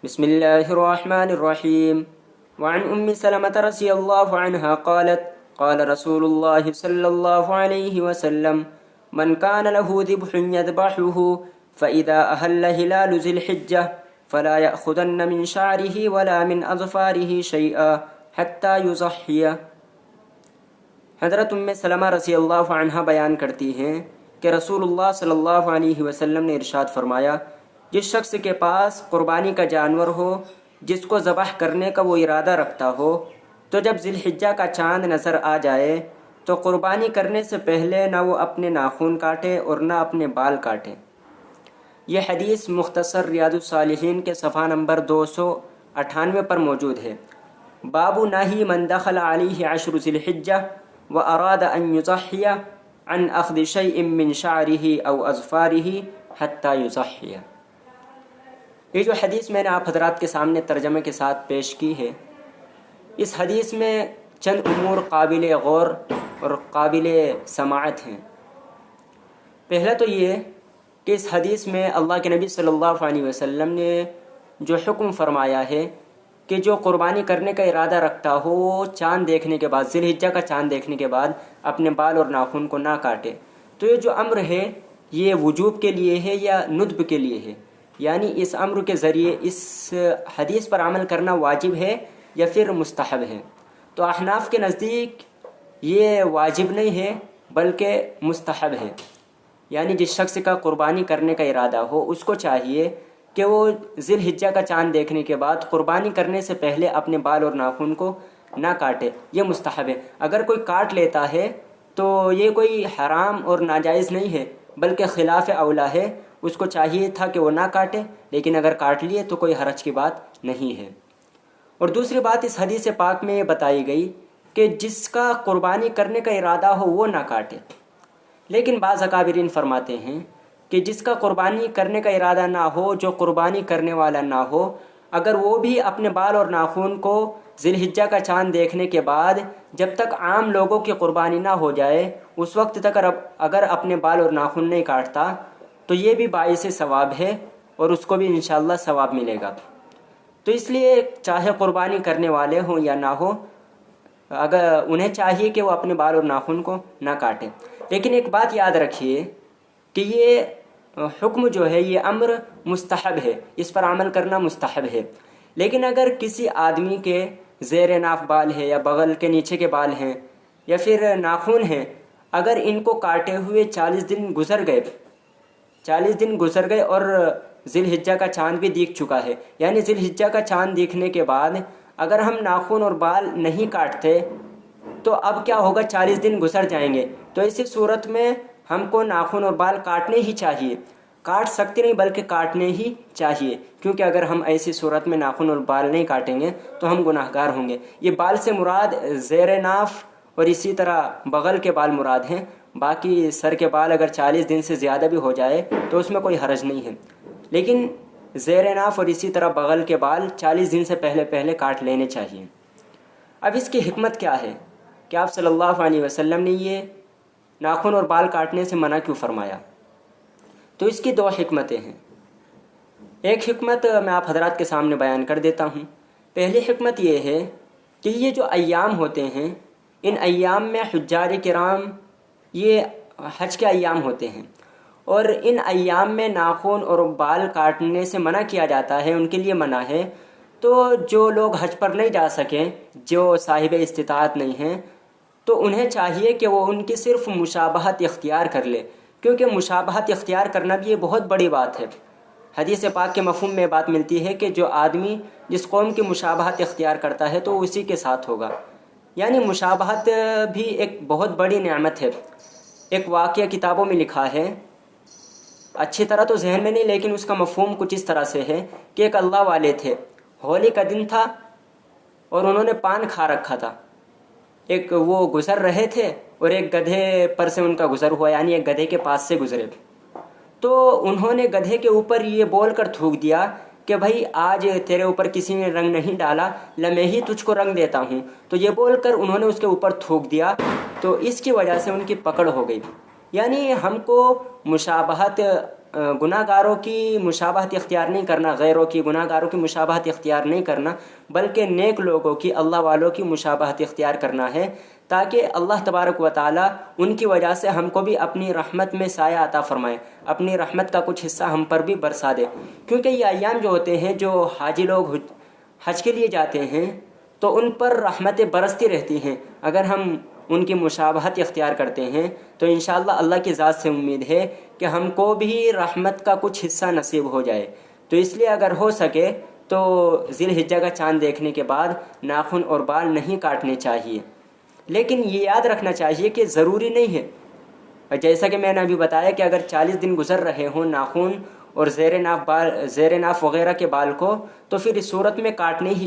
بسم الله الرحمن الرحيم. وعن سلمة رضي الله عنها قالت قال رسول الله صلى الله عليه وسلم من كان له ذبح يذبحه فإذا أهل هلال ذي الحجة فلا يأخذن من شعره ولا من أظفاره شيئا حتى يضحي. حضرت سلمہ رضی اللہ عنہ بیان کرتی ہیں کہ رسول اللہ صلی اللہ علیہ وسلم نے ارشاد فرمایا، جس شخص کے پاس قربانی کا جانور ہو جس کو ذبح کرنے کا وہ ارادہ رکھتا ہو، تو جب ذی الحجہ کا چاند نظر آ جائے تو قربانی کرنے سے پہلے نہ وہ اپنے ناخن کاٹے اور نہ اپنے بال کاٹے۔ یہ حدیث مختصر ریاض الصالحین کے صفحہ نمبر 298 پر موجود ہے۔ باب نہی من دخل علیہ عشر ذی الحجہ واراد ان یضحی عن اخذ شیء من شعرہ او اظفارہ حتی یضحی۔ یہ جو حدیث میں نے آپ حضرات کے سامنے ترجمے کے ساتھ پیش کی ہے، اس حدیث میں چند امور قابل غور اور قابل سماعت ہیں۔ پہلا تو یہ کہ اس حدیث میں اللہ کے نبی صلی اللہ علیہ وسلم نے جو حکم فرمایا ہے کہ جو قربانی کرنے کا ارادہ رکھتا ہو وہ چاند دیکھنے کے بعد، ذی الحجہ کا چاند دیکھنے کے بعد اپنے بال اور ناخن کو نہ کاٹے، تو یہ جو امر ہے یہ وجوب کے لیے ہے یا ندب کے لیے ہے؟ یعنی اس امر کے ذریعے اس حدیث پر عمل کرنا واجب ہے یا پھر مستحب ہے؟ تو احناف کے نزدیک یہ واجب نہیں ہے بلکہ مستحب ہے۔ یعنی جس شخص کا قربانی کرنے کا ارادہ ہو اس کو چاہیے کہ وہ ذی الحجہ کا چاند دیکھنے کے بعد قربانی کرنے سے پہلے اپنے بال اور ناخن کو نہ کاٹے، یہ مستحب ہے۔ اگر کوئی کاٹ لیتا ہے تو یہ کوئی حرام اور ناجائز نہیں ہے بلکہ خلاف اولا ہے، اس کو چاہیے تھا کہ وہ نہ کاٹے، لیکن اگر کاٹ لیے تو کوئی حرج کی بات نہیں ہے۔ اور دوسری بات اس حدیث پاک میں یہ بتائی گئی کہ جس کا قربانی کرنے کا ارادہ ہو وہ نہ کاٹے، لیکن بعض اکابرین فرماتے ہیں کہ جس کا قربانی کرنے کا ارادہ نہ ہو، جو قربانی کرنے والا نہ ہو، اگر وہ بھی اپنے بال اور ناخن کو ذی الحجہ کا چاند دیکھنے کے بعد جب تک عام لوگوں کی قربانی نہ ہو جائے اس وقت تک اگر اپنے بال اور ناخن نہیں کاٹتا تو یہ بھی باعث ثواب ہے اور اس کو بھی انشاءاللہ ثواب ملے گا۔ تو اس لیے چاہے قربانی کرنے والے ہوں یا نہ ہو، اگر انہیں چاہیے کہ وہ اپنے بال اور ناخن کو نہ کاٹیں۔ لیکن ایک بات یاد رکھیے کہ یہ حکم جو ہے یہ امر مستحب ہے، اس پر عمل کرنا مستحب ہے۔ لیکن اگر کسی آدمی کے زیر ناف بال ہے یا بغل کے نیچے کے بال ہیں یا پھر ناخن ہیں، اگر ان کو کاٹے ہوئے 40 دن گزر گئے اور ذی الحجہ کا چاند بھی دیکھ چکا ہے، یعنی ذی الحجہ کا چاند دیکھنے کے بعد اگر ہم ناخن اور بال نہیں کاٹتے تو اب کیا ہوگا؟ 40 دن گزر جائیں گے، تو اسی صورت میں ہم کو ناخن اور بال کاٹنے ہی چاہیے، کاٹ سکتے نہیں بلکہ کاٹنے ہی چاہیے، کیونکہ اگر ہم ایسی صورت میں ناخن اور بال نہیں کاٹیں گے تو ہم گناہگار ہوں گے۔ یہ بال سے مراد زیر ناف اور اسی طرح بغل کے بال مراد ہیں، باقی سر کے بال اگر 40 دن سے زیادہ بھی ہو جائے تو اس میں کوئی حرج نہیں ہے، لیکن زیر ناف اور اسی طرح بغل کے بال 40 دن سے پہلے کاٹ لینے چاہیے۔ اب اس کی حکمت کیا ہے کہ آپ صلی اللہ علیہ وسلم نے یہ ناخن اور بال کاٹنے سے منع کیوں فرمایا؟ تو اس کی 2 حکمتیں ہیں۔ ایک حکمت میں آپ حضرات کے سامنے بیان کر دیتا ہوں۔ پہلی حکمت یہ ہے کہ یہ جو ایام ہوتے ہیں ان ایام میں حجاج کرام یہ حج کے ایام ہوتے ہیں، اور ان ایام میں ناخن اور بال کاٹنے سے منع کیا جاتا ہے، ان کے لیے منع ہے۔ تو جو لوگ حج پر نہیں جا سکیں، جو صاحب استطاعت نہیں ہیں، تو انہیں چاہیے کہ وہ ان کی صرف مشابہت اختیار کر لے، کیونکہ مشابہت اختیار کرنا بھی یہ بہت بڑی بات ہے۔ حدیث پاک کے مفہوم میں بات ملتی ہے کہ جو آدمی جس قوم کی مشابہت اختیار کرتا ہے تو اسی کے ساتھ ہوگا۔ یعنی مشابہت بھی ایک بہت بڑی نعمت ہے۔ ایک واقعہ کتابوں میں لکھا ہے، اچھی طرح تو ذہن میں نہیں، لیکن اس کا مفہوم کچھ اس طرح سے ہے کہ ایک اللہ والے تھے، ہولی کا دن تھا اور انہوں نے پان کھا رکھا تھا۔ ایک وہ گزر رہے تھے اور ایک گدھے پر سے ان کا گزر ہوا، یعنی ایک گدھے کے پاس سے گزرے، تو انہوں نے گدھے کے اوپر یہ بول کر تھوک دیا کہ بھائی آج تیرے اوپر کسی نے رنگ نہیں ڈالا، میں ہی تجھ کو رنگ دیتا ہوں۔ تو یہ بول کر انہوں نے اس کے اوپر تھوک دیا، تو اس کی وجہ سے ان کی پکڑ ہو گئی۔ یعنی ہم کو مشابہت گناہ گاروں کی مشابہت اختیار نہیں کرنا، غیروں کی گناہ گاروں کی مشابہت اختیار نہیں کرنا، بلکہ نیک لوگوں کی، اللہ والوں کی مشابہت اختیار کرنا ہے، تاکہ اللہ تبارک و تعالیٰ ان کی وجہ سے ہم کو بھی اپنی رحمت میں سایہ عطا فرمائے، اپنی رحمت کا کچھ حصہ ہم پر بھی برسا دے۔ کیونکہ یہ ایام جو ہوتے ہیں، جو حاجی لوگ حج کے لیے جاتے ہیں تو ان پر رحمتیں برستی رہتی ہیں۔ اگر ہم ان کی مشابہت اختیار کرتے ہیں تو انشاءاللہ اللہ کی ذات سے امید ہے کہ ہم کو بھی رحمت کا کچھ حصہ نصیب ہو جائے۔ تو اس لیے اگر ہو سکے تو ذی الحجہ کا چاند دیکھنے کے بعد ناخن اور بال نہیں کاٹنے چاہیے، لیکن یہ یاد رکھنا چاہیے کہ ضروری نہیں ہے۔ جیسا کہ میں نے ابھی بتایا کہ اگر 40 دن گزر رہے ہوں ناخن اور زیر ناف وغیرہ کے بال کو، تو پھر اس صورت میں کاٹنے ہی